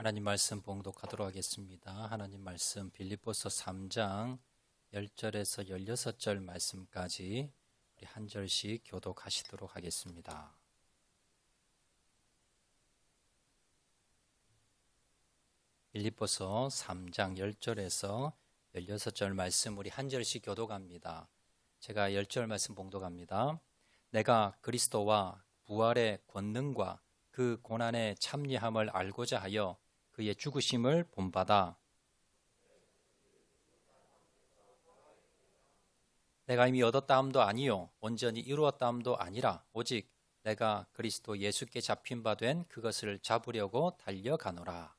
하나님 말씀 봉독하도록 하겠습니다. 하나님 말씀 빌립보서 3장 10절에서 16절 말씀까지 우리 한 절씩 교독하시도록 하겠습니다. 빌립보서 3장 10절에서 16절 말씀 우리 한 절씩 교독합니다. 제가 10절 말씀 봉독합니다. 내가 그리스도와 부활의 권능과 그 고난의 참여함을 알고자 하여 그의 죽으심을 본받아 내가 이미 얻었다함도 아니요 온전히 이루었다함도 아니라 오직 내가 그리스도 예수께 잡힌 바 된 그것을 잡으려고 달려가노라.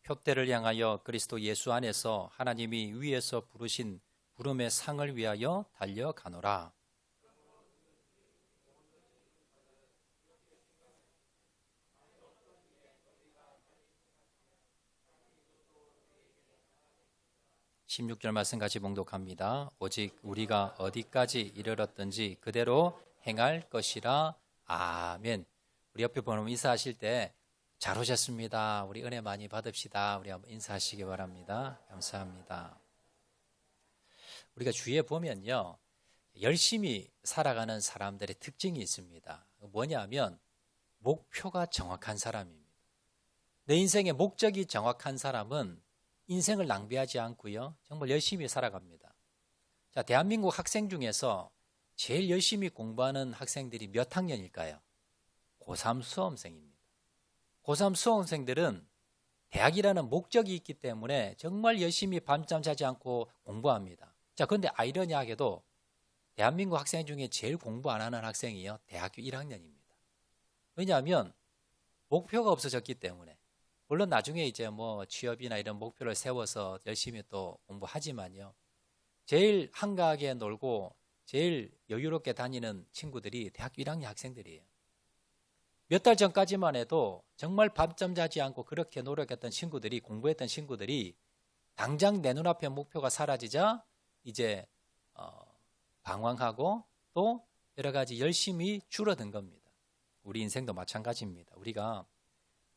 표대를 향하여 그리스도 예수 안에서 하나님이 위에서 부르신 부름의 상을 위하여 달려가노라. (16절) 말씀 같이 봉독합니다. 오직 우리가 어디까지 이르렀든지 그대로 행할 것이라. 아멘. 우리 옆에 보면 인사하실 때 잘 오셨습니다. 우리 은혜 많이 받읍시다. 우리 한번 인사하시기 바랍니다. 감사합니다. 우리가 주위에 보면요, 열심히 살아가는 사람들의 특징이 있습니다. 뭐냐면 목표가 정확한 사람입니다. 내 인생의 목적이 정확한 사람은 인생을 낭비하지 않고요, 정말 열심히 살아갑니다. 자, 대한민국 학생 중에서 제일 열심히 공부하는 학생들이 몇 학년일까요? 고3 수험생입니다. 고3 수험생들은 대학이라는 목적이 있기 때문에 정말 열심히 밤잠 자지 않고 공부합니다. 자, 그런데 아이러니하게도 대한민국 학생 중에 제일 공부 안 하는 학생이요, 대학교 1학년입니다. 왜냐하면 목표가 없어졌기 때문에. 물론 나중에 이제 뭐 취업이나 이런 목표를 세워서 열심히 또 공부하지만요, 제일 한가하게 놀고 제일 여유롭게 다니는 친구들이 대학교 1학년 학생들이에요. 몇 달 전까지만 해도 정말 밤잠 자지 않고 그렇게 노력했던 친구들이, 공부했던 친구들이 당장 내 눈앞에 목표가 사라지자 이제 방황하고 또 여러 가지 열심히 줄어든 겁니다. 우리 인생도 마찬가지입니다. 우리가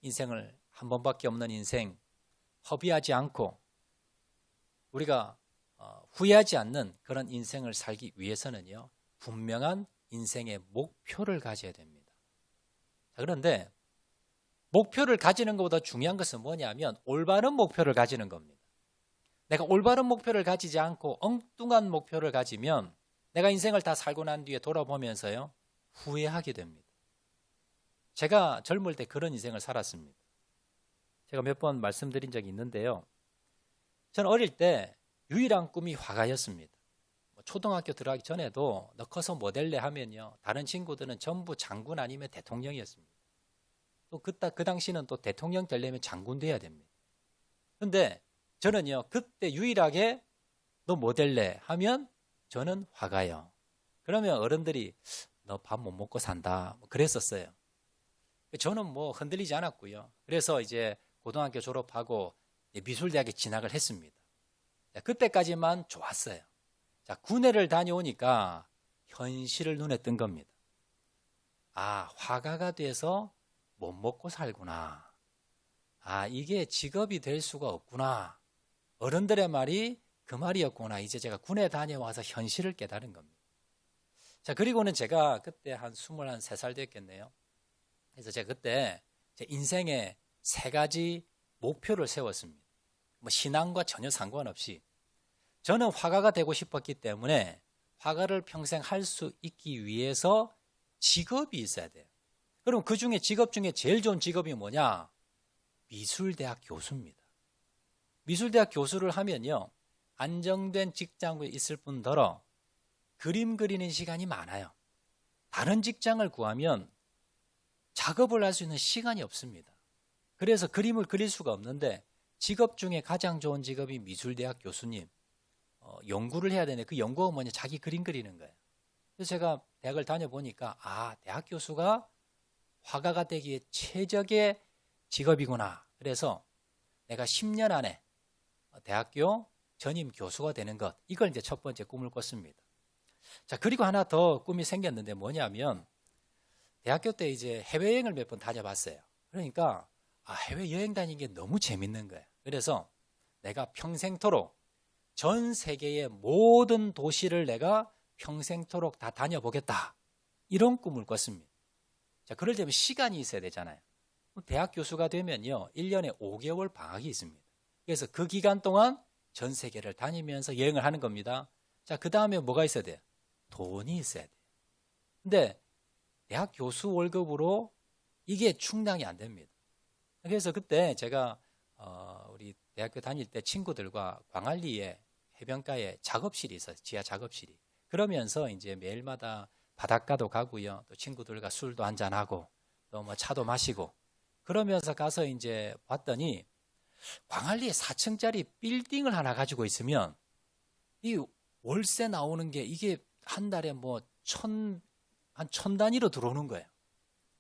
인생을 한 번밖에 없는 인생, 허비하지 않고 우리가 후회하지 않는 그런 인생을 살기 위해서는요, 분명한 인생의 목표를 가져야 됩니다. 자, 그런데 목표를 가지는 것보다 중요한 것은 뭐냐면 올바른 목표를 가지는 겁니다. 내가 올바른 목표를 가지지 않고 엉뚱한 목표를 가지면 내가 인생을 다 살고 난 뒤에 돌아보면서요, 후회하게 됩니다. 제가 젊을 때 그런 인생을 살았습니다. 제가 몇 번 말씀드린 적이 있는데요, 저는 어릴 때 유일한 꿈이 화가였습니다. 초등학교 들어가기 전에도 너 커서 뭐 될래 하면요, 다른 친구들은 전부 장군 아니면 대통령이었습니다. 또 그 당시는 또 대통령 되려면 장군 돼야 됩니다. 그런데 저는요, 그때 유일하게 너 뭐 될래 하면 저는 화가요. 그러면 어른들이 너 밥 못 먹고 산다, 뭐 그랬었어요. 저는 뭐 흔들리지 않았고요. 그래서 이제 고등학교 졸업하고 미술대학에 진학을 했습니다. 그때까지만 좋았어요. 자, 군회를 다녀오니까 현실을 눈에 뜬 겁니다. 아, 화가가 돼서 못 먹고 살구나. 아, 이게 직업이 될 수가 없구나. 어른들의 말이 그 말이었구나. 이제 제가 군에 다녀와서 현실을 깨달은 겁니다. 자, 그리고는 제가 그때 한 23살 됐겠네요. 그래서 제가 그때 제 인생에 3가지 목표를 세웠습니다. 뭐 신앙과 전혀 상관없이 저는 화가가 되고 싶었기 때문에 화가를 평생 할 수 있기 위해서 직업이 있어야 돼요. 그럼 그 중에 직업 중에 제일 좋은 직업이 뭐냐? 미술대학 교수입니다. 미술대학 교수를 하면요, 안정된 직장에 있을 뿐더러 그림 그리는 시간이 많아요. 다른 직장을 구하면 작업을 할 수 있는 시간이 없습니다. 그래서 그림을 그릴 수가 없는데 직업 중에 가장 좋은 직업이 미술대학 교수님. 연구를 해야 되는데 그 연구가 뭐냐? 자기 그림 그리는 거예요. 그래서 제가 대학을 다녀보니까 아, 대학 교수가 화가가 되기에 최적의 직업이구나. 그래서 내가 10년 안에 대학교 전임 교수가 되는 것, 이걸 이제 첫 번째 꿈을 꿨습니다. 자, 그리고 하나 더 꿈이 생겼는데 뭐냐면 대학교 때 이제 해외여행을 몇 번 다녀봤어요. 그러니까 해외여행 다니는 게 너무 재밌는 거예요. 그래서 내가 평생토록 전 세계의 모든 도시를 내가 평생토록 다 다녀보겠다. 이런 꿈을 꿨습니다. 자, 그러려면 시간이 있어야 되잖아요. 대학 교수가 되면요, 1년에 5개월 방학이 있습니다. 그래서 그 기간 동안 전 세계를 다니면서 여행을 하는 겁니다. 자, 그 다음에 뭐가 있어야 돼요? 돈이 있어야 돼요. 근데 대학 교수 월급으로 이게 충당이 안 됩니다. 그래서 그때 제가 우리 대학교 다닐 때 친구들과 광안리에 해변가에 작업실이 있어요. 지하 작업실이. 그러면서 이제 매일마다 바닷가도 가고요. 또 친구들과 술도 한잔하고 또 뭐 차도 마시고 그러면서 가서 이제 봤더니 광안리에 4층짜리 빌딩을 하나 가지고 있으면 이 월세 나오는 게 이게 한 달에 뭐 한 1,000단위로 들어오는 거예요.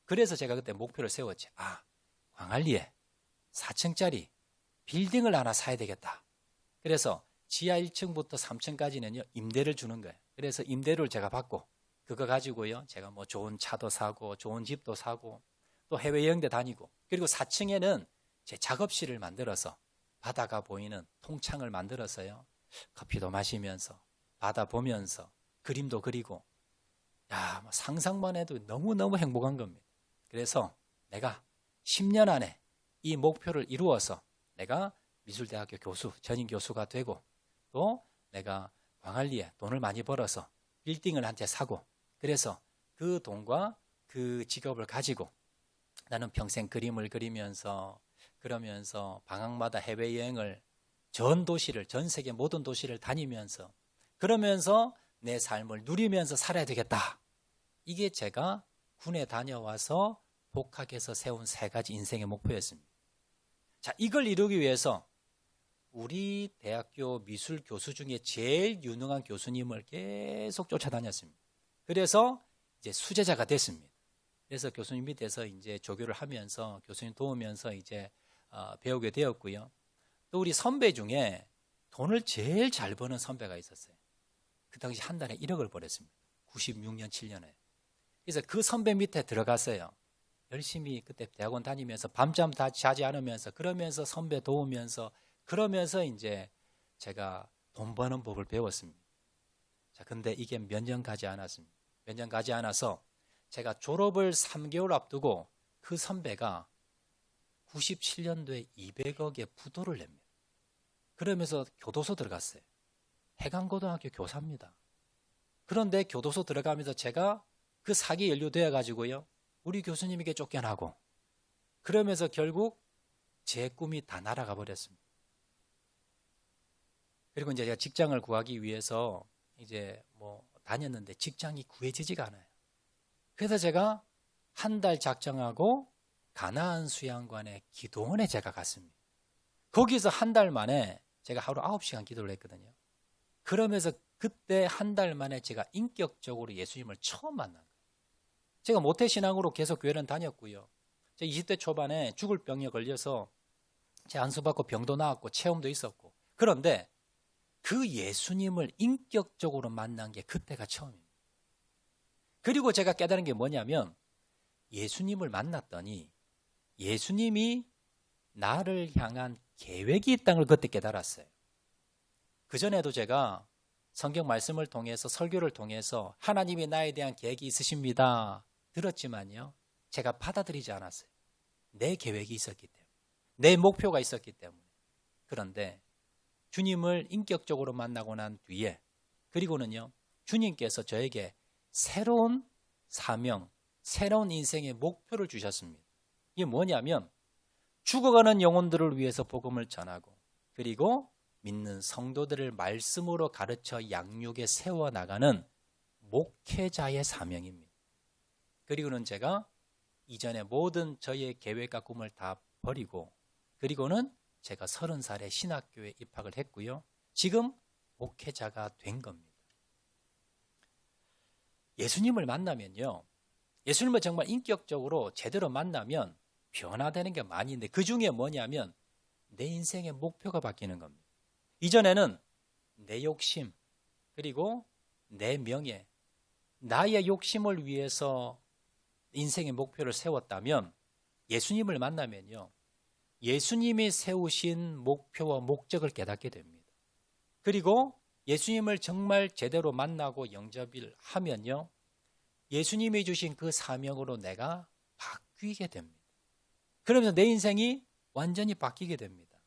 그래서 제가 그때 목표를 세웠지. 광안리에 4층짜리 빌딩을 하나 사야 되겠다. 그래서 지하 1층부터 3층까지는요, 임대를 주는 거예요. 그래서 임대료를 제가 받고, 그거 가지고요, 제가 뭐 좋은 차도 사고, 좋은 집도 사고, 또 해외여행도 다니고, 그리고 4층에는 제 작업실을 만들어서 바다가 보이는 통창을 만들어서요, 커피도 마시면서, 바다 보면서, 그림도 그리고, 뭐 상상만 해도 너무너무 행복한 겁니다. 그래서 내가 10년 안에 이 목표를 이루어서 내가 미술대학교 교수, 전임 교수가 되고 또 내가 광안리에 돈을 많이 벌어서 빌딩을 한 채 사고 그래서 그 돈과 그 직업을 가지고 나는 평생 그림을 그리면서 그러면서 방학마다 해외여행을 전 세계 모든 도시를 다니면서 그러면서 내 삶을 누리면서 살아야 되겠다. 이게 제가 군에 다녀와서 복학해서 세운 3가지 인생의 목표였습니다. 자, 이걸 이루기 위해서 우리 대학교 미술 교수 중에 제일 유능한 교수님을 계속 쫓아다녔습니다. 그래서 이제 수제자가 됐습니다. 그래서 교수님 밑에서 이제 조교를 하면서 교수님 도우면서 이제 배우게 되었고요. 또 우리 선배 중에 돈을 제일 잘 버는 선배가 있었어요. 그 당시 한 달에 1억을 벌었습니다. 96년, 7년에. 그래서 그 선배 밑에 들어갔어요. 열심히 그때 대학원 다니면서 밤잠 다 자지 않으면서 그러면서 선배 도우면서 그러면서 이제 제가 돈 버는 법을 배웠습니다. 자, 근데 이게 몇 년 가지 않았습니다. 몇 년 가지 않아서 제가 졸업을 3개월 앞두고 그 선배가 97년도에 200억의 부도를 냅니다. 그러면서 교도소 들어갔어요. 해강고등학교 교사입니다. 그런데 교도소 들어가면서 제가 그 사기에 연루되어 가지고요. 우리 교수님에게 쫓겨나고 그러면서 결국 제 꿈이 다 날아가 버렸습니다. 그리고 이제 제가 직장을 구하기 위해서 이제 뭐 다녔는데 직장이 구해지지가 않아요. 그래서 제가 한 달 작정하고 가나안 수양관의 기도원에 제가 갔습니다. 거기서 한 달 만에 제가 하루 9시간 기도를 했거든요. 그러면서 그때 한 달 만에 제가 인격적으로 예수님을 처음 만난 거예요. 제가 모태신앙으로 계속 교회는 다녔고요. 제가 20대 초반에 죽을 병에 걸려서 제 안수받고 병도 나았고 체험도 있었고 그런데 그 예수님을 인격적으로 만난 게 그때가 처음입니다. 그리고 제가 깨달은 게 뭐냐면 예수님을 만났더니 예수님이 나를 향한 계획이 있다는 걸 그때 깨달았어요. 그전에도 제가 성경 말씀을 통해서 설교를 통해서 하나님이 나에 대한 계획이 있으십니다. 들었지만요. 제가 받아들이지 않았어요. 내 계획이 있었기 때문에. 내 목표가 있었기 때문에. 그런데 주님을 인격적으로 만나고 난 뒤에 그리고는요. 주님께서 저에게 새로운 사명, 새로운 인생의 목표를 주셨습니다. 이게 뭐냐면 죽어가는 영혼들을 위해서 복음을 전하고 그리고 믿는 성도들을 말씀으로 가르쳐 양육에 세워나가는 목회자의 사명입니다. 그리고는 제가 이전에 모든 저의 계획과 꿈을 다 버리고 그리고는 제가 30살에 신학교에 입학을 했고요. 지금 목회자가 된 겁니다. 예수님을 만나면요. 예수님을 정말 인격적으로 제대로 만나면 변화되는 게 많이 있는데 그 중에 뭐냐면 내 인생의 목표가 바뀌는 겁니다. 이전에는 내 욕심 그리고 내 명예, 나의 욕심을 위해서 인생의 목표를 세웠다면 예수님을 만나면요, 예수님이 세우신 목표와 목적을 깨닫게 됩니다. 그리고 예수님을 정말 제대로 만나고 영접을 하면요, 예수님이 주신 그 사명으로 내가 바뀌게 됩니다. 그러면서 내 인생이 완전히 바뀌게 됩니다.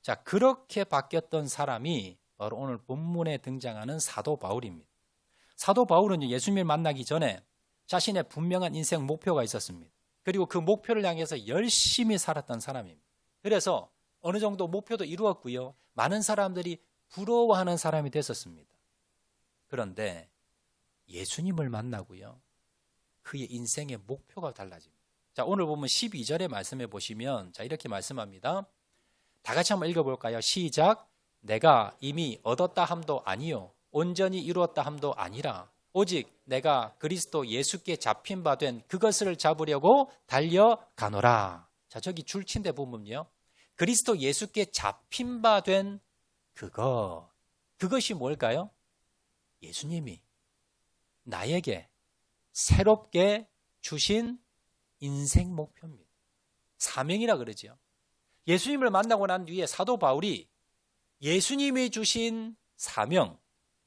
자, 그렇게 바뀌었던 사람이 바로 오늘 본문에 등장하는 사도 바울입니다. 사도 바울은 예수님을 만나기 전에 자신의 분명한 인생 목표가 있었습니다. 그리고 그 목표를 향해서 열심히 살았던 사람입니다. 그래서 어느 정도 목표도 이루었고요, 많은 사람들이 부러워하는 사람이 됐었습니다. 그런데 예수님을 만나고요, 그의 인생의 목표가 달라집니다. 자, 오늘 보면 12절의 말씀해 보시면 자, 이렇게 말씀합니다. 다 같이 한번 읽어볼까요? 시작. 내가 이미 얻었다 함도 아니요 온전히 이루었다 함도 아니라 오직 내가 그리스도 예수께 잡힌 바 된 그것을 잡으려고 달려가노라. 자, 저기 줄친데 보면요, 그리스도 예수께 잡힌 바 된 그것이 뭘까요? 예수님이 나에게 새롭게 주신 인생 목표입니다. 사명이라 그러죠. 예수님을 만나고 난 뒤에 사도 바울이 예수님이 주신 사명,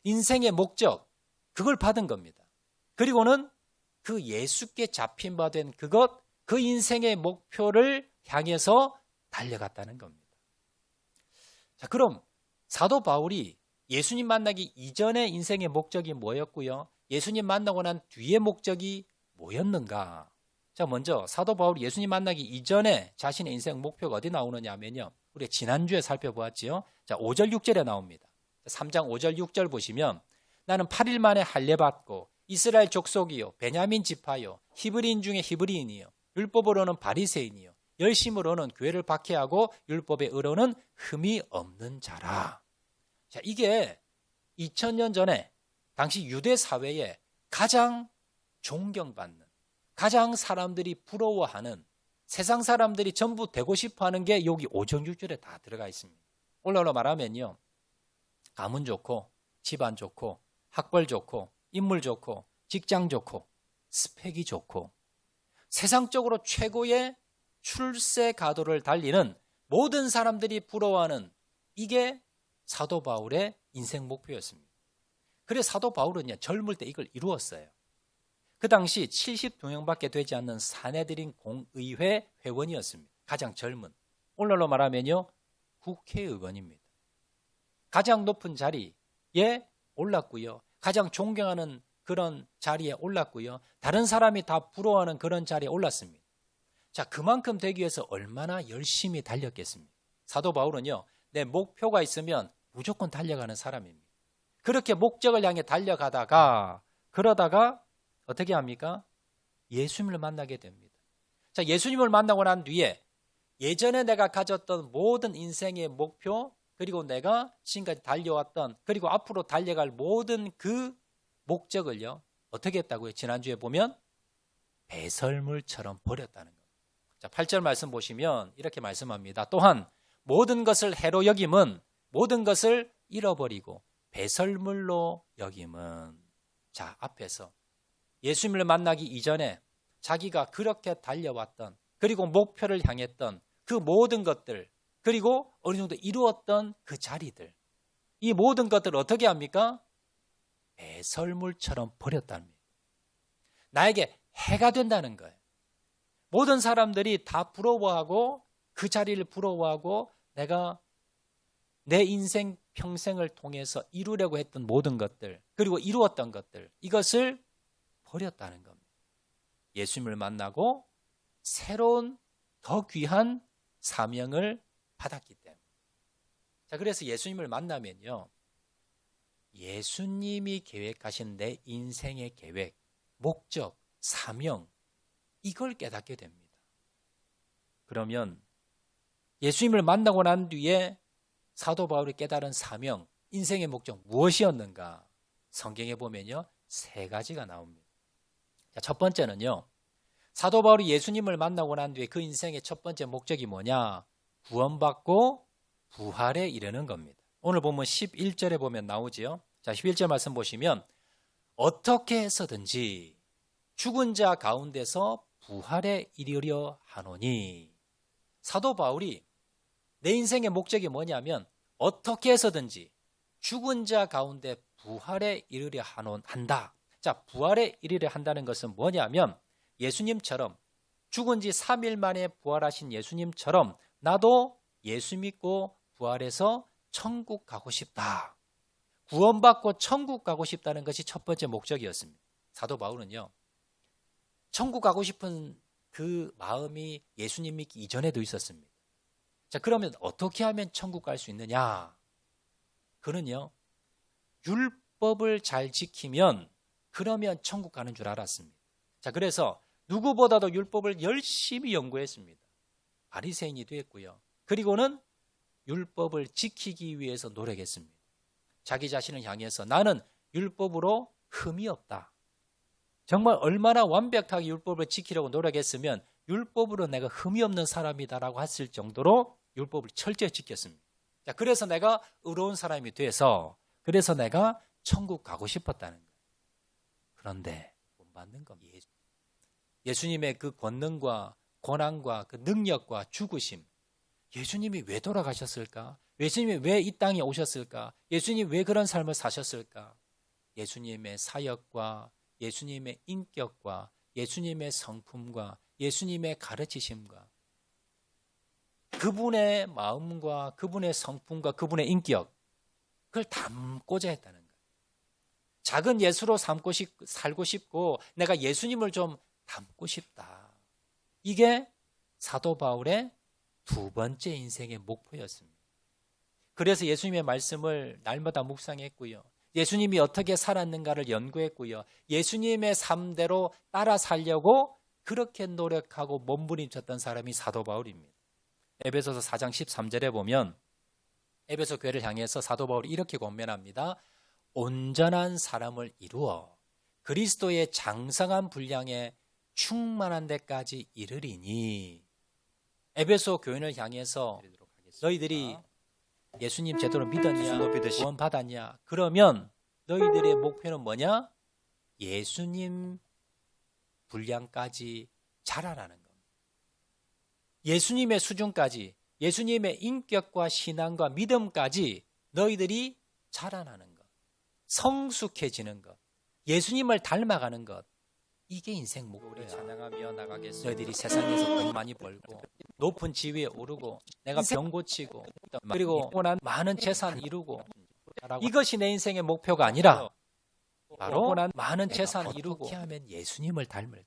인생의 목적, 그걸 받은 겁니다. 그리고는 그 예수께 잡힌 바 된 그것, 그 인생의 목표를 향해서 달려갔다는 겁니다. 자, 그럼 사도 바울이 예수님 만나기 이전의 인생의 목적이 뭐였고요, 예수님 만나고 난 뒤의 목적이 뭐였는가? 자, 먼저 사도 바울이 예수님 만나기 이전에 자신의 인생 목표가 어디 나오느냐 하면요, 우리 지난주에 살펴보았지요. 자, 5절 6절에 나옵니다. 3장 5절 6절 보시면 나는 8일 만에 할례 받고 이스라엘 족속이요 베냐민 지파요 히브리인 중에 히브리인이요 율법으로는 바리새인이요 열심으로는 교회를 박해하고 율법의 의로는 흠이 없는 자라. 자, 이게 2000년 전에 당시 유대 사회에 가장 존경받는, 가장 사람들이 부러워하는, 세상 사람들이 전부 되고 싶어하는 게 여기 5절 6절에 다 들어가 있습니다. 오늘날로 말하면요, 가문 좋고 집안 좋고 학벌 좋고 인물 좋고 직장 좋고 스펙이 좋고 세상적으로 최고의 출세 가도를 달리는 모든 사람들이 부러워하는, 이게 사도 바울의 인생 목표였습니다. 그래서 사도 바울은 젊을 때 이걸 이루었어요. 그 당시 72명밖에 되지 않는 사내들인 공의회 회원이었습니다. 가장 젊은, 오늘날로 말하면요, 국회의원입니다. 가장 높은 자리에 올랐고요, 가장 존경하는 그런 자리에 올랐고요, 다른 사람이 다 부러워하는 그런 자리에 올랐습니다. 자, 그만큼 되기 위해서 얼마나 열심히 달렸겠습니까? 사도 바울은요, 내 목표가 있으면 무조건 달려가는 사람입니다. 그렇게 목적을 향해 달려가다가 그러다가 어떻게 합니까? 예수님을 만나게 됩니다. 자, 예수님을 만나고 난 뒤에 예전에 내가 가졌던 모든 인생의 목표, 그리고 내가 지금까지 달려왔던, 그리고 앞으로 달려갈 모든 그 목적을요, 어떻게 했다고요? 지난주에 보면 배설물처럼 버렸다는 겁니다. 자, 8절 말씀 보시면 이렇게 말씀합니다. 또한 모든 것을 해로 여김은 모든 것을 잃어버리고 배설물로 여김은. 자, 앞에서 예수님을 만나기 이전에 자기가 그렇게 달려왔던, 그리고 목표를 향했던 그 모든 것들, 그리고 어느 정도 이루었던 그 자리들, 이 모든 것들을 어떻게 합니까? 배설물처럼 버렸답니다. 나에게 해가 된다는 거예요. 모든 사람들이 다 부러워하고 그 자리를 부러워하고 내가 내 인생 평생을 통해서 이루려고 했던 모든 것들, 그리고 이루었던 것들, 이것을 버렸다는 겁니다. 예수님을 만나고 새로운 더 귀한 사명을 받았기 때문에. 자, 그래서 예수님을 만나면요, 예수님이 계획하신 내 인생의 계획, 목적, 사명, 이걸 깨닫게 됩니다. 그러면 예수님을 만나고 난 뒤에 사도 바울이 깨달은 사명, 인생의 목적 무엇이었는가? 성경에 보면요, 3가지가 나옵니다. 자, 첫 번째는요, 사도 바울이 예수님을 만나고 난 뒤에 그 인생의 첫 번째 목적이 뭐냐? 구원받고 부활에 이르는 겁니다. 오늘 보면 11절에 보면 나오지요. 자, 11절 말씀 보시면 어떻게 해서든지 죽은 자 가운데서 부활에 이르려 하노니. 사도 바울이 내 인생의 목적이 뭐냐면 어떻게 해서든지 죽은 자 가운데 부활에 이르려 한다. 자, 부활에 이르려 한다는 것은 뭐냐면 예수님처럼 죽은 지 3일 만에 부활하신 예수님처럼 나도 예수 믿고 부활해서 천국 가고 싶다. 구원받고 천국 가고 싶다는 것이 첫 번째 목적이었습니다. 사도 바울은요, 천국 가고 싶은 그 마음이 예수님 믿기 이전에도 있었습니다. 자, 그러면 어떻게 하면 천국 갈 수 있느냐? 그는요, 율법을 잘 지키면 그러면 천국 가는 줄 알았습니다. 자, 그래서 누구보다도 율법을 열심히 연구했습니다. 바리새인이 됐고요. 그리고는 율법을 지키기 위해서 노력했습니다. 자기 자신을 향해서 나는 율법으로 흠이 없다. 정말 얼마나 완벽하게 율법을 지키려고 노력했으면 율법으로 내가 흠이 없는 사람이다라고 했을 정도로 율법을 철저히 지켰습니다. 자, 그래서 내가 의로운 사람이 돼서 그래서 내가 천국 가고 싶었다는 거예요. 그런데 못 받는 겁니다. 예수님의 그 권능과 고난과 그 능력과 죽으심, 예수님이 왜 돌아가셨을까? 예수님이 왜 이 땅에 오셨을까? 예수님이 왜 그런 삶을 사셨을까? 예수님의 사역과 예수님의 인격과 예수님의 성품과 예수님의 가르치심과 그분의 마음과 그분의 성품과 그분의 인격, 그걸 담고자 했다는 거예요. 작은 예수로 살고 싶고 내가 예수님을 좀 담고 싶다. 이게 사도 바울의 두 번째 인생의 목표였습니다. 그래서 예수님의 말씀을 날마다 묵상했고요. 예수님이 어떻게 살았는가를 연구했고요. 예수님의 삶대로 따라 살려고 그렇게 노력하고 몸부림쳤던 사람이 사도 바울입니다. 에베소서 4장 13절에 보면 에베소 교회를 향해서 사도 바울이 이렇게 권면합니다. 온전한 사람을 이루어 그리스도의 장성한 분량에 충만한 데까지 이르리니. 에베소 교인을 향해서 너희들이 예수님 제대로 믿었냐, 구원 받았냐, 그러면 너희들의 목표는 뭐냐? 예수님 분량까지 자라라는 겁니다. 예수님의 수준까지, 예수님의 인격과 신앙과 믿음까지 너희들이 자라나는 것, 성숙해지는 것, 예수님을 닮아가는 것, 이게 인생 목표야. 찬양하며 나가겠습니다. 너희들이 세상에서 돈 많이 벌고 높은 지위에 오르고 내가 병 고치고 그리고 많은 재산 이루고 이것이 내 인생의 목표가 아니라 바로 많은 재산 이루고 어떻게 하면 예수님을 닮을까?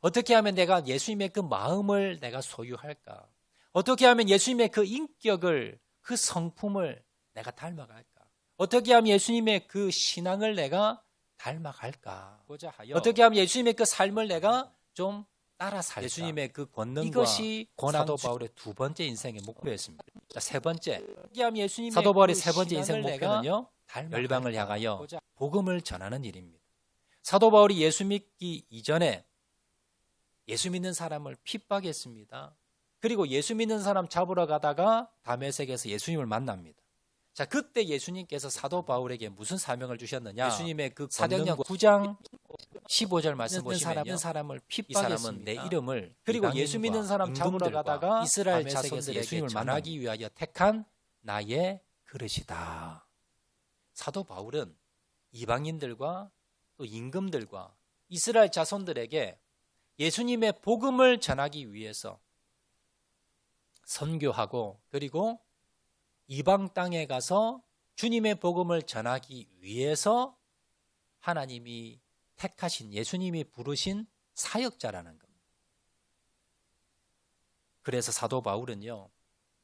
어떻게 하면 내가 예수님의 그 마음을 내가 소유할까? 어떻게 하면 예수님의 그 인격을, 그 성품을 내가 닮아갈까? 어떻게 하면 예수님의 그 신앙을 내가 닮아갈까? 어떻게 하면 예수님의 그 삶을 내가 좀 따라 살까? 예수님의 그 권능과 이것이 사도 바울의 두 번째 인생의 목표였습니다. 자, 세 번째, 사도 바울의 세 번째 인생 목표는요, 열방을 향하여 복음을 전하는 일입니다. 사도 바울이 예수 믿기 이전에 예수 믿는 사람을 핍박했습니다. 그리고 예수 믿는 사람 잡으러 가다가 다메섹에서 예수님을 만납니다. 자, 그때 예수님께서 사도 바울에게 무슨 사명을 주셨느냐? 예수님의 그 사도행전 9장 15절 말씀 보시면요, 사람을 핍박했습니다. 이 사람은 내 이름을 그리고 예수 믿는 사람 잡으러 가다가 이스라엘 자손들에게 예수님을 만나기 위하여 택한 나의 그릇이다. 사도 바울은 이방인들과 또 임금들과 이스라엘 자손들에게 예수님의 복음을 전하기 위해서 선교하고 그리고 이방 땅에 가서 주님의 복음을 전하기 위해서 하나님이 택하신, 예수님이 부르신 사역자라는 겁니다. 그래서 사도 바울은요,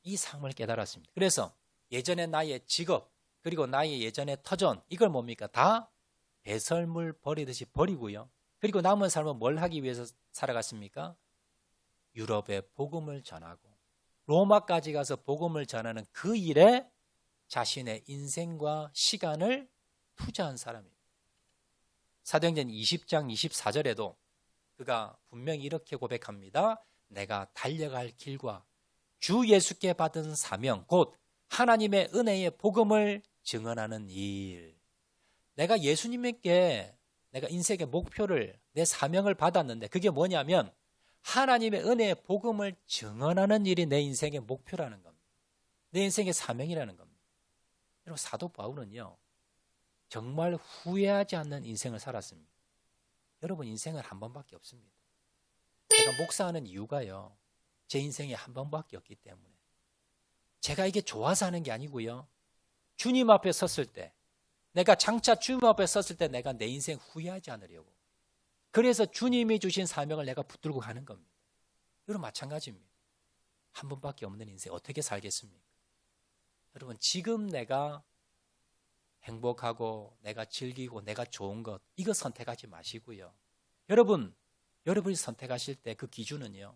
이 삶을 깨달았습니다. 그래서 예전에 나의 직업 그리고 나의 예전의 터전, 이걸 뭡니까? 다 배설물 버리듯이 버리고요. 그리고 남은 삶은 뭘 하기 위해서 살아갔습니까? 유럽에 복음을 전하고 로마까지 가서 복음을 전하는 그 일에 자신의 인생과 시간을 투자한 사람입니다. 사도행전 20장 24절에도 그가 분명히 이렇게 고백합니다. 내가 달려갈 길과 주 예수께 받은 사명, 곧 하나님의 은혜의 복음을 증언하는 일, 내가 예수님께 내가 인생의 목표를, 내 사명을 받았는데 그게 뭐냐면 하나님의 은혜의 복음을 증언하는 일이 내 인생의 목표라는 겁니다. 내 인생의 사명이라는 겁니다. 여러분, 사도 바울은요, 정말 후회하지 않는 인생을 살았습니다. 여러분, 인생은 한 번밖에 없습니다. 제가 목사하는 이유가요, 제 인생에 한 번밖에 없기 때문에. 제가 이게 좋아서 하는 게 아니고요, 주님 앞에 섰을 때, 내가 장차 주님 앞에 섰을 때 내가 내 인생 후회하지 않으려고. 그래서 주님이 주신 사명을 내가 붙들고 가는 겁니다. 여러분, 마찬가지입니다. 한 번밖에 없는 인생 어떻게 살겠습니까? 여러분, 지금 내가 행복하고 내가 즐기고 내가 좋은 것, 이거 선택하지 마시고요. 여러분이 선택하실 때 그 기준은요,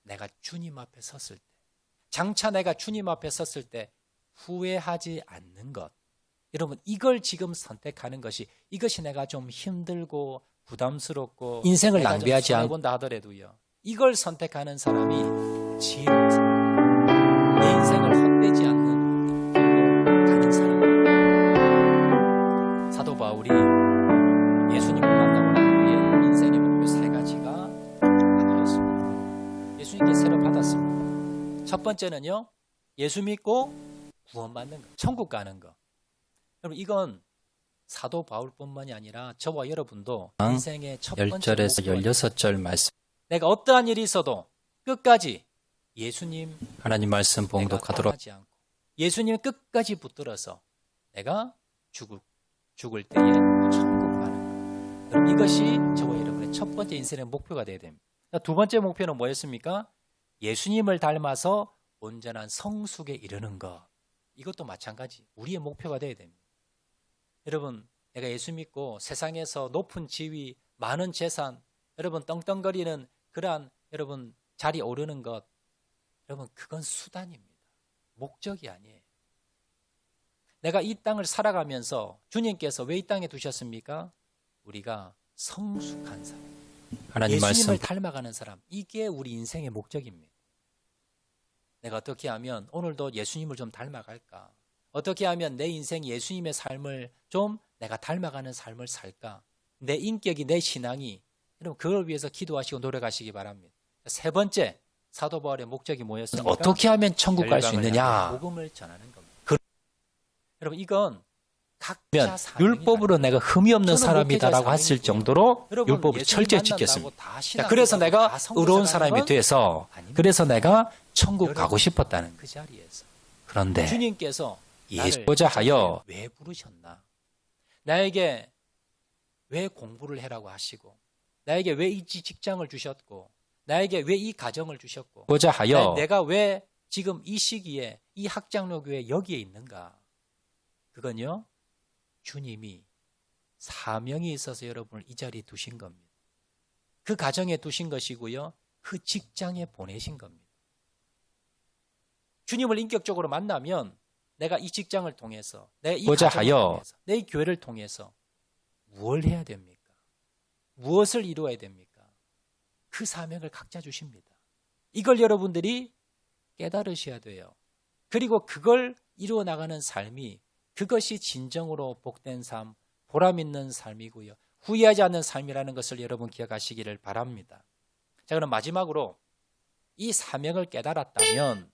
내가 주님 앞에 섰을 때, 장차 내가 주님 앞에 섰을 때 후회하지 않는 것. 여러분, 이걸 지금 선택하는 것이, 이것이 내가 좀 힘들고 부담스럽고 인생을 낭비하지 않고 본다 하더라도요, 이걸 선택하는 사람이 지혜로운 사람, 내 인생을 헛되지 않는 길로 가는 사람. 사도 바울이 예수님을 만나고 난 후에 인생의 목표 3가지가 나누었습니다. 예수님께 새로 받았습니다. 첫 번째는요, 예수 믿고 구원받는 것, 천국 가는 것. 여러분, 이건 사도 바울뿐만이 아니라 저와 여러분도 인생의 첫 번째 10절에서 16절 말씀, 내가 어떠한 일이 있어도 끝까지 예수님 하나님 말씀 봉독하도록 하지 않고 예수님 끝까지 붙들어서 내가 죽을 때에 천국 가는 것. 여러분, 이것이 저와 여러분의 첫 번째 인생의 목표가 되어야 됩니다. 두 번째 목표는 뭐였습니까? 예수님을 닮아서 온전한 성숙에 이르는 것. 이것도 마찬가지 우리의 목표가 되어야 됩니다. 여러분, 내가 예수 믿고 세상에서 높은 지위, 많은 재산, 여러분 떵떵거리는 그러한 여러분 자리 오르는 것, 여러분 그건 수단입니다. 목적이 아니에요. 내가 이 땅을 살아가면서 주님께서 왜 이 땅에 두셨습니까? 우리가 성숙한 사람, 하나님 예수님을 닮아가는 사람, 이게 우리 인생의 목적입니다. 내가 어떻게 하면 오늘도 예수님을 좀 닮아갈까? 어떻게 하면 내 인생 예수님의 삶을 좀 내가 닮아가는 삶을 살까? 내 인격이, 내 신앙이, 여러분 그걸 위해서 기도하시고 노력하시기 바랍니다. 세 번째, 사도 바울의 목적이 뭐였습니까? 어떻게 하면 천국 갈 수 있느냐? 복음을 전하는 겁니다. 여러분, 이건 각자 율법으로 내가 흠이 없는 사람이다라고 했을 정도로 율법을 철저히 지켰습니다. 그래서 내가 의로운 사람이 돼서, 그래서 내가 천국 가고 싶었다는 그 자리에서. 그런데 주님께서 예수보자 하여 왜 부르셨나? 나에게 왜 공부를 해라고 하시고, 나에게 왜 이 직장을 주셨고, 나에게 왜 이 가정을 주셨고, 보자 하여 내가 왜 지금 이 시기에 이 학장로교회 여기에 있는가? 그건요, 주님이 사명이 있어서 여러분을 이 자리에 두신 겁니다. 그 가정에 두신 것이고요, 그 직장에 보내신 겁니다. 주님을 인격적으로 만나면 내가 이 직장을 통해서, 내가 이 가정을 통해서, 내 이 교회를 통해서 무엇을 해야 됩니까? 무엇을 이루어야 됩니까? 그 사명을 각자 주십니다. 이걸 여러분들이 깨달으셔야 돼요. 그리고 그걸 이루어 나가는 삶이, 그것이 진정으로 복된 삶, 보람 있는 삶이고요, 후회하지 않는 삶이라는 것을 여러분 기억하시기를 바랍니다. 자, 그럼 마지막으로 이 사명을 깨달았다면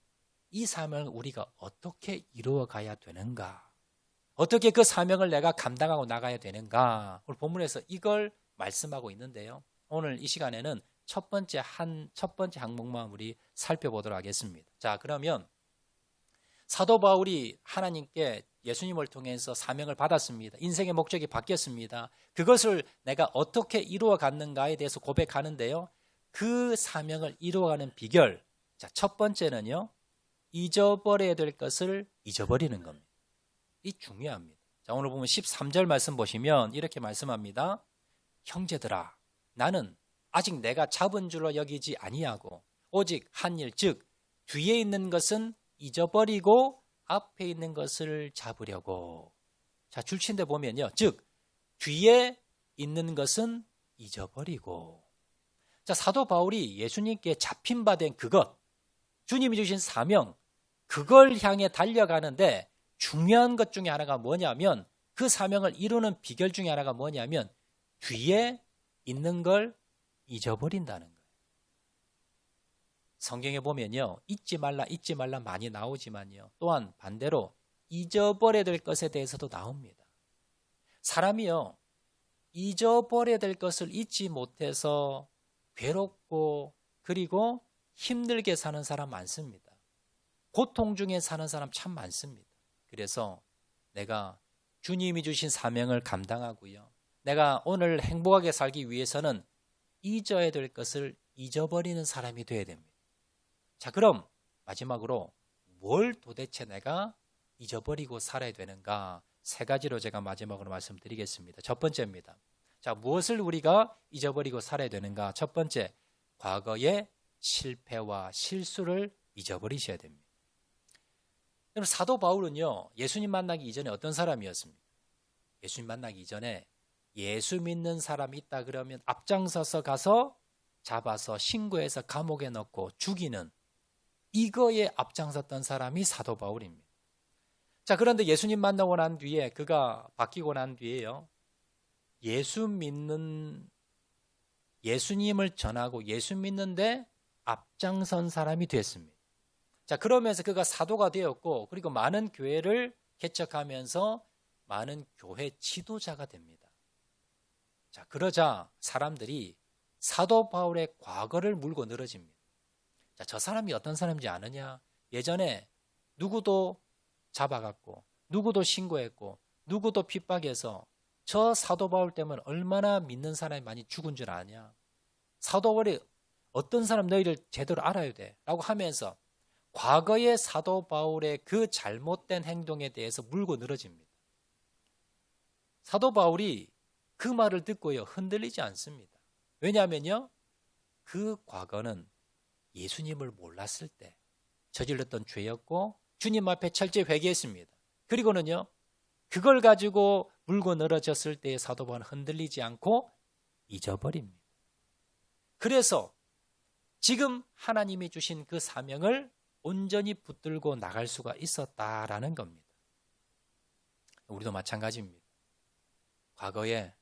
이 사명을 우리가 어떻게 이루어 가야 되는가? 어떻게 그 사명을 내가 감당하고 나가야 되는가? 오늘 본문에서 이걸 말씀하고 있는데요. 오늘 이 시간에는 첫 번째 항목만 우리 살펴보도록 하겠습니다. 자, 그러면 사도 바울이 하나님께 예수님을 통해서 사명을 받았습니다. 인생의 목적이 바뀌었습니다. 그것을 내가 어떻게 이루어 갔는가에 대해서 고백하는데요. 그 사명을 이루어가는 비결. 자, 첫 번째는요, 잊어버려야 될 것을 잊어버리는 겁니다. 이 중요합니다. 자, 오늘 보면 13절 말씀 보시면 이렇게 말씀합니다. 형제들아, 나는 아직 내가 잡은 줄로 여기지 아니하고 오직 한 일, 즉 뒤에 있는 것은 잊어버리고 앞에 있는 것을 잡으려고. 자, 줄친데 보면요, 즉 뒤에 있는 것은 잊어버리고. 자, 사도 바울이 예수님께 잡힌 바 된 그것, 주님이 주신 사명, 그걸 향해 달려가는데 중요한 것 중에 하나가 뭐냐면 그 사명을 이루는 비결 중에 하나가 뭐냐면 뒤에 있는 걸 잊어버린다는 거예요. 성경에 보면요, 잊지 말라 많이 나오지만요, 또한 반대로 잊어버려야 될 것에 대해서도 나옵니다. 사람이요, 잊어버려야 될 것을 잊지 못해서 괴롭고 그리고 힘들게 사는 사람 많습니다. 고통 중에 사는 사람 참 많습니다. 그래서 내가 주님이 주신 사명을 감당하고요, 내가 오늘 행복하게 살기 위해서는 잊어야 될 것을 잊어버리는 사람이 되어야 됩니다. 자, 그럼 마지막으로 뭘 도대체 내가 잊어버리고 살아야 되는가? 세 가지로 제가 마지막으로 말씀드리겠습니다. 첫 번째입니다. 자, 무엇을 우리가 잊어버리고 살아야 되는가? 첫 번째, 과거의 실패와 실수를 잊어버리셔야 됩니다. 여러분, 사도 바울은요, 예수님 만나기 이전에 어떤 사람이었습니까? 예수님 만나기 이전에 예수 믿는 사람이 있다 그러면 앞장서서 가서 잡아서 신고해서 감옥에 넣고 죽이는, 이거에 앞장섰던 사람이 사도 바울입니다. 자, 그런데 예수님 만나고 난 뒤에, 그가 바뀌고 난 뒤에요, 예수님을 전하고 예수 믿는데 앞장선 사람이 됐습니다. 자, 그러면서 그가 사도가 되었고, 그리고 많은 교회를 개척하면서 많은 교회 지도자가 됩니다. 자, 그러자 사람들이 사도 바울의 과거를 물고 늘어집니다. 자, 저 사람이 어떤 사람인지 아느냐? 예전에 누구도 잡아갔고, 누구도 신고했고, 누구도 핍박해서 저 사도 바울 때문에 얼마나 믿는 사람이 많이 죽은 줄 아냐? 사도 바울이 어떤 사람 너희를 제대로 알아야 돼 라고 하면서 과거의 사도 바울의 그 잘못된 행동에 대해서 물고 늘어집니다. 사도 바울이 그 말을 듣고요, 흔들리지 않습니다. 왜냐하면요, 그 과거는 예수님을 몰랐을 때 저질렀던 죄였고 주님 앞에 철저히 회개했습니다. 그리고는요, 그걸 가지고 물고 늘어졌을 때의 사도 바울은 흔들리지 않고 잊어버립니다. 그래서 지금 하나님이 주신 그 사명을 온전히 붙들고 나갈 수가 있었다라는 겁니다. 우리도 마찬가지입니다. 과거에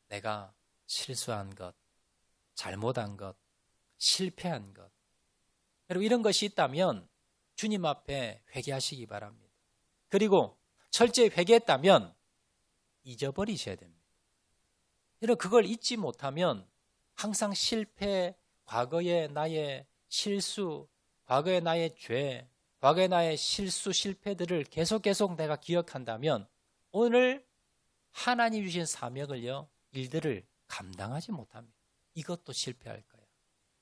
내가 실수한 것, 잘못한 것, 실패한 것, 여러분, 이런 것이 있다면 주님 앞에 회개하시기 바랍니다. 그리고 철저히 회개했다면 잊어버리셔야 됩니다. 여러분, 그걸 잊지 못하면 항상 실패, 과거의 나의 실수, 과거의 나의 죄, 과거의 나의 실수, 실패들을 계속 내가 기억한다면 오늘 하나님 주신 사명을요, 일들을 감당하지 못합니다. 이것도 실패할 거야.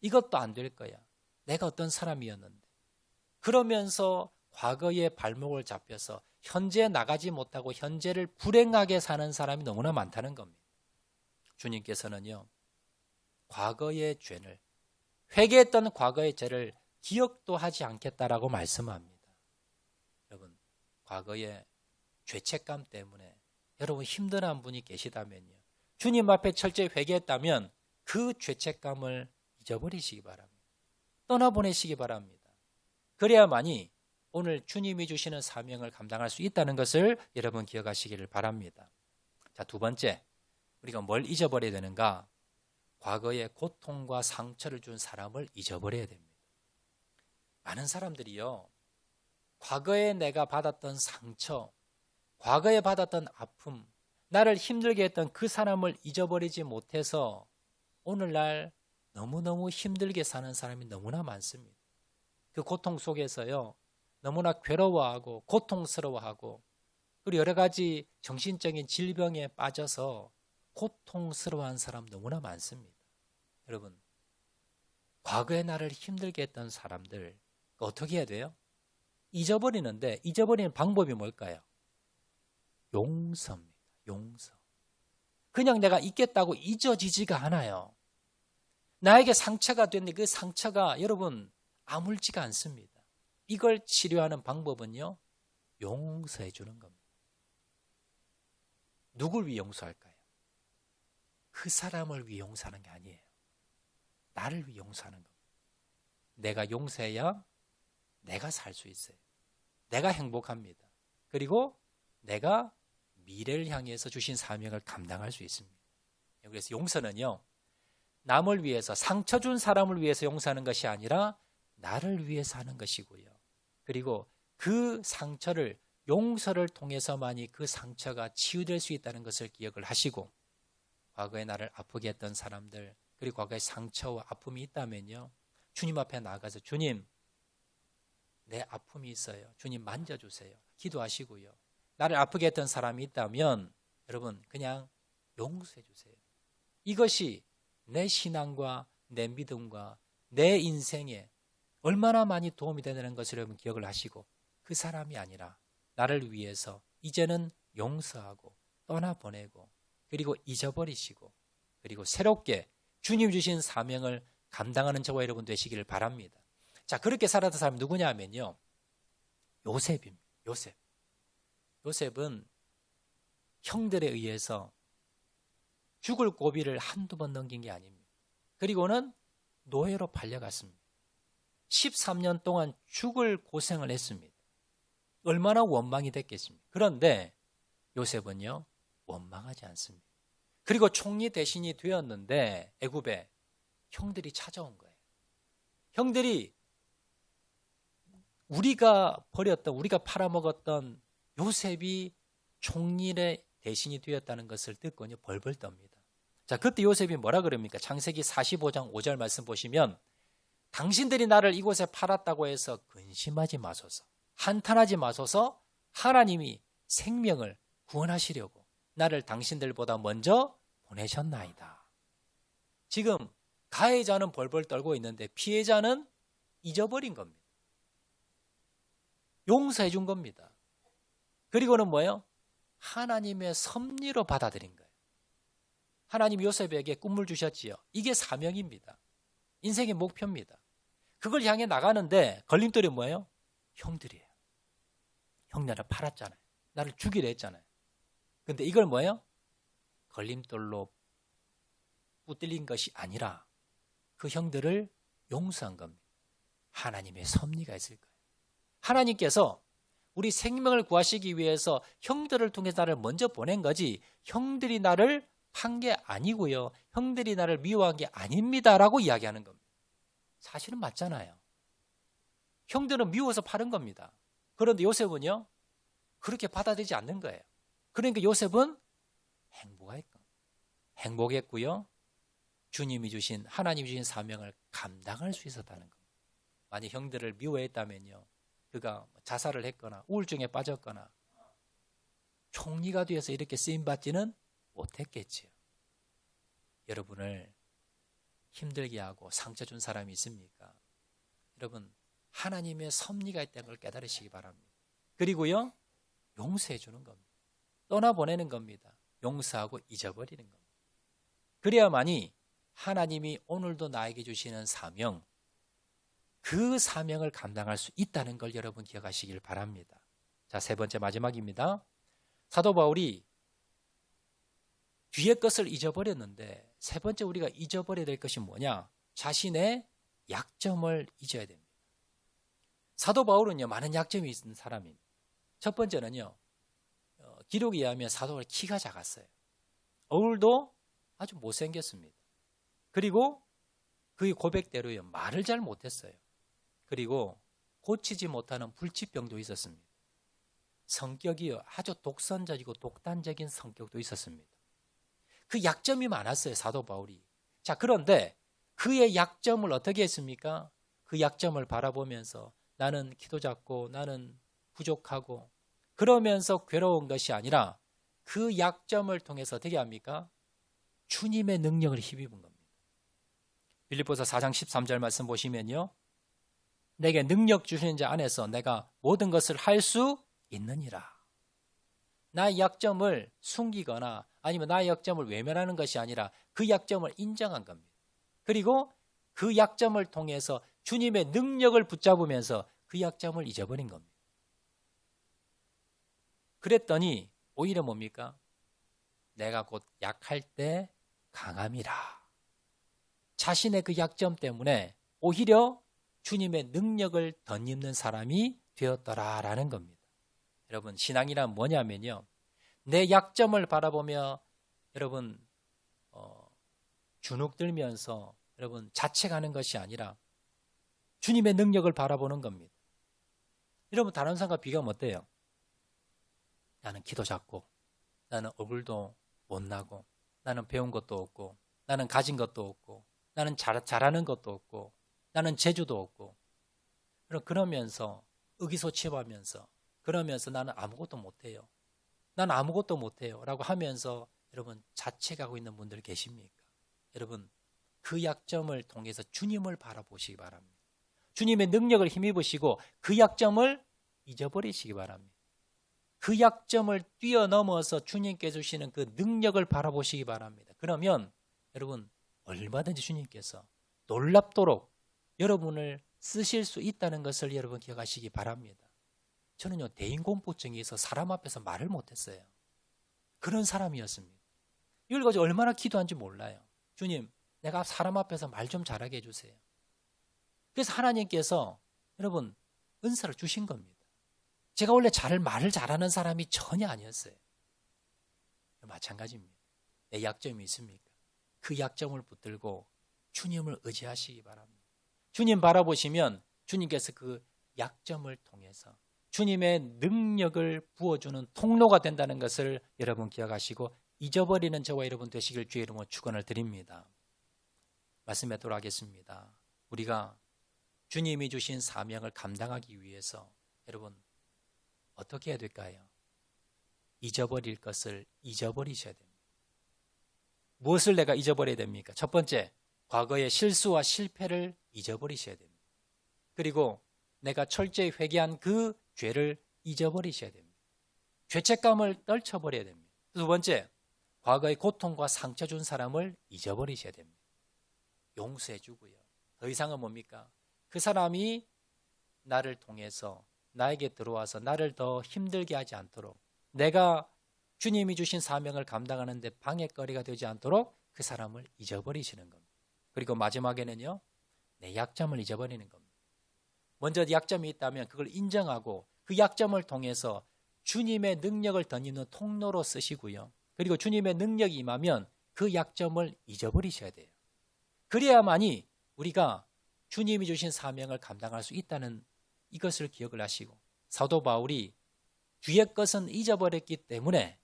이것도 안 될 거야. 내가 어떤 사람이었는데. 그러면서 과거의 발목을 잡혀서 현재 나가지 못하고 현재를 불행하게 사는 사람이 너무나 많다는 겁니다. 주님께서는요, 과거의 죄를, 회개했던 과거의 죄를 기억도 하지 않겠다라고 말씀합니다. 여러분, 과거의 죄책감 때문에 여러분 힘들어한 분이 계시다면요, 주님 앞에 철저히 회개했다면 그 죄책감을 잊어버리시기 바랍니다. 떠나보내시기 바랍니다. 그래야만이 오늘 주님이 주시는 사명을 감당할 수 있다는 것을 여러분 기억하시기를 바랍니다. 자, 두 번째, 우리가 뭘 잊어버려야 되는가? 과거의 고통과 상처를 준 사람을 잊어버려야 됩니다. 많은 사람들이요, 과거에 내가 받았던 상처, 과거에 받았던 아픔, 나를 힘들게 했던 그 사람을 잊어버리지 못해서 오늘날 너무너무 힘들게 사는 사람이 너무나 많습니다. 그 고통 속에서요, 너무나 괴로워하고 고통스러워하고 그리고 여러 가지 정신적인 질병에 빠져서 고통스러워한 사람 너무나 많습니다. 여러분, 과거의 나를 힘들게 했던 사람들 어떻게 해야 돼요? 잊어버리는데 잊어버리는 방법이 뭘까요? 용서입니다. 용서. 그냥 내가 잊겠다고 잊어지지가 않아요. 나에게 상처가 됐는데 그 상처가 여러분 아물지가 않습니다. 이걸 치료하는 방법은요, 용서해 주는 겁니다. 누굴 위해 용서할까요? 그 사람을 위해 용서하는 게 아니에요. 나를 위해 용서하는 겁니다. 내가 용서해야 내가 살 수 있어요. 내가 행복합니다. 그리고 내가 미래를 향해서 주신 사명을 감당할 수 있습니다. 그래서 용서는요, 남을 위해서, 상처 준 사람을 위해서 용서하는 것이 아니라 나를 위해서 하는 것이고요. 그리고 그 상처를, 용서를 통해서만이 그 상처가 치유될 수 있다는 것을 기억을 하시고, 과거에 나를 아프게 했던 사람들, 그리고 과거에 상처와 아픔이 있다면요, 주님 앞에 나가서 주님, 내 아픔이 있어요. 주님 만져주세요. 기도하시고요. 나를 아프게 했던 사람이 있다면 여러분 그냥 용서해 주세요. 이것이 내 신앙과 내 믿음과 내 인생에 얼마나 많이 도움이 되는 것을 여러분 기억을 하시고, 그 사람이 아니라 나를 위해서 이제는 용서하고 떠나보내고 그리고 잊어버리시고 그리고 새롭게 주님 주신 사명을 감당하는 저와 여러분 되시기를 바랍니다. 자, 그렇게 살았던 사람이 누구냐 하면요, 요셉입니다. 요셉은 형들에 의해서 죽을 고비를 한두 번 넘긴 게 아닙니다. 그리고는 노예로 팔려갔습니다. 13년 동안 죽을 고생을 했습니다. 얼마나 원망이 됐겠습니까? 그런데 요셉은요, 원망하지 않습니다. 그리고 총리 대신이 되었는데 애굽에 형들이 찾아온 거예요. 형들이 우리가 버렸던, 우리가 팔아먹었던 요셉이 총리의 대신이 되었다는 것을 듣고는 벌벌 떱니다. 자, 그때 요셉이 뭐라 그럽니까? 창세기 45장 5절 말씀 보시면, 당신들이 나를 이곳에 팔았다고 해서 근심하지 마소서, 한탄하지 마소서. 하나님이 생명을 구원하시려고 나를 당신들보다 먼저 보내셨나이다. 지금 가해자는 벌벌 떨고 있는데 피해자는 잊어버린 겁니다. 용서해 준 겁니다. 그리고는 뭐예요? 하나님의 섭리로 받아들인 거예요. 하나님 요셉에게 꿈을 주셨지요. 이게 사명입니다. 인생의 목표입니다. 그걸 향해 나가는데 걸림돌이 뭐예요? 형들이에요. 형 나를 팔았잖아요. 나를 죽이려 했잖아요. 근데 이걸 뭐예요? 걸림돌로 붙들린 것이 아니라 그 형들을 용서한 겁니다. 하나님의 섭리가 있을 거예요. 하나님께서 우리 생명을 구하시기 위해서 형들을 통해서 나를 먼저 보낸 거지, 형들이 나를 판 게 아니고요, 형들이 나를 미워한 게 아닙니다라고 이야기하는 겁니다. 사실은 맞잖아요. 형들은 미워서 파는 겁니다. 그런데 요셉은요, 그렇게 받아들이지 않는 거예요. 그러니까 요셉은 행복했고요, 주님이 주신, 하나님이 주신 사명을 감당할 수 있었다는 겁니다. 만약 형들을 미워했다면요, 그가 자살을 했거나 우울증에 빠졌거나 총리가 되어서 이렇게 쓰임받지는 못했겠지요. 여러분을 힘들게 하고 상처 준 사람이 있습니까? 여러분, 하나님의 섭리가 있다는 걸 깨달으시기 바랍니다. 그리고요, 용서해 주는 겁니다. 떠나보내는 겁니다. 용서하고 잊어버리는 겁니다. 그래야만이 하나님이 오늘도 나에게 주시는 사명, 그 사명을 감당할 수 있다는 걸 여러분 기억하시길 바랍니다. 자, 세 번째 마지막입니다. 사도 바울이 뒤의 것을 잊어버렸는데 세 번째 우리가 잊어버려야 될 것이 뭐냐? 자신의 약점을 잊어야 됩니다. 사도 바울은요, 많은 약점이 있는 사람입니다. 첫 번째는요, 기록에 의하면 사도 바울의 키가 작았어요. 얼굴도 아주 못생겼습니다. 그리고 그의 고백대로요, 말을 잘 못했어요. 그리고 고치지 못하는 불치병도 있었습니다. 성격이 아주 독선적이고 독단적인 성격도 있었습니다. 그 약점이 많았어요, 사도 바울이. 자, 그런데 그의 약점을 어떻게 했습니까? 그 약점을 바라보면서 나는 키도 작고 나는 부족하고 그러면서 괴로운 것이 아니라 그 약점을 통해서 어떻게 합니까? 주님의 능력을 힘입은 겁니다. 빌립보서 4장 13절 말씀 보시면요, 내게 능력 주시는 자 안에서 내가 모든 것을 할 수 있느니라. 나의 약점을 숨기거나 아니면 나의 약점을 외면하는 것이 아니라 그 약점을 인정한 겁니다. 그리고 그 약점을 통해서 주님의 능력을 붙잡으면서 그 약점을 잊어버린 겁니다. 그랬더니 오히려 뭡니까? 내가 곧 약할 때 강함이라. 자신의 그 약점 때문에 오히려 주님의 능력을 덧입는 사람이 되었더라라는 겁니다. 여러분, 신앙이란 뭐냐면요, 내 약점을 바라보며 여러분 주눅들면서 여러분 자책하는 것이 아니라 주님의 능력을 바라보는 겁니다. 여러분 다른 사람과 비교하면 어때요? 나는 키도 작고 나는 얼굴도 못나고 나는 배운 것도 없고 나는 가진 것도 없고 나는 잘하는 것도 없고 나는 재주도 없고 그러면서 의기소침하면서 그러면서 나는 아무것도 못해요. 나는 아무것도 못해요 라고 하면서 여러분 자책하고 있는 분들 계십니까? 여러분 그 약점을 통해서 주님을 바라보시기 바랍니다. 주님의 능력을 힘입으시고 그 약점을 잊어버리시기 바랍니다. 그 약점을 뛰어넘어서 주님께 주시는 그 능력을 바라보시기 바랍니다. 그러면 여러분 얼마든지 주님께서 놀랍도록 여러분을 쓰실 수 있다는 것을 여러분 기억하시기 바랍니다. 저는요 대인공포증이 있어서 사람 앞에서 말을 못했어요. 그런 사람이었습니다. 이걸 가지고 얼마나 기도한지 몰라요. 주님 내가 사람 앞에서 말 좀 잘하게 해주세요. 그래서 하나님께서 여러분 은사를 주신 겁니다. 제가 원래 말을 잘하는 사람이 전혀 아니었어요. 마찬가지입니다. 내 약점이 있습니까? 그 약점을 붙들고 주님을 의지하시기 바랍니다. 주님 바라보시면 주님께서 그 약점을 통해서 주님의 능력을 부어주는 통로가 된다는 것을 여러분 기억하시고 잊어버리는 저와 여러분 되시길 주의 이름으로 축원을 드립니다. 말씀에 돌아가겠습니다. 우리가 주님이 주신 사명을 감당하기 위해서 여러분 어떻게 해야 될까요? 잊어버릴 것을 잊어버리셔야 됩니다. 무엇을 내가 잊어버려야 됩니까? 첫 번째, 과거의 실수와 실패를 잊어버리셔야 됩니다. 그리고 내가 철저히 회개한 그 죄를 잊어버리셔야 됩니다. 죄책감을 떨쳐버려야 됩니다. 두 번째, 과거의 고통과 상처 준 사람을 잊어버리셔야 됩니다. 용서해 주고요. 더 이상은 뭡니까? 그 사람이 나를 통해서 나에게 들어와서 나를 더 힘들게 하지 않도록 내가 주님이 주신 사명을 감당하는 데 방해거리가 되지 않도록 그 사람을 잊어버리시는 겁니다. 그리고 마지막에는요. 내 약점을 잊어버리는 겁니다. 먼저 약점이 있다면 그걸 인정하고 그 약점을 통해서 주님의 능력을 덧입는 통로로 쓰시고요. 그리고 주님의 능력이 임하면 그 약점을 잊어버리셔야 돼요. 그래야만이 우리가 주님이 주신 사명을 감당할 수 있다는 이것을 기억을 하시고 사도 바울이 뒤의 것은 잊어버렸기 때문에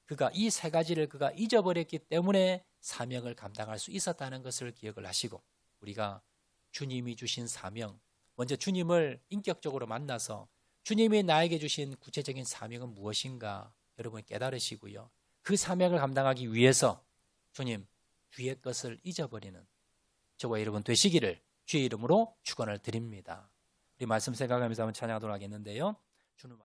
그가 이 세 가지를 그가 잊어버렸기 때문에 사명을 감당할 수 있었다는 것을 기억을 하시고 우리가 주님이 주신 사명 먼저 주님을 인격적으로 만나서 주님이 나에게 주신 구체적인 사명은 무엇인가 여러분 깨달으시고요. 그 사명을 감당하기 위해서 주님 뒤의 것을 잊어버리는 저와 여러분 되시기를 주의 이름으로 축원을 드립니다. 우리 말씀 생각하면서 한번 찬양하도록 하겠는데요. 주는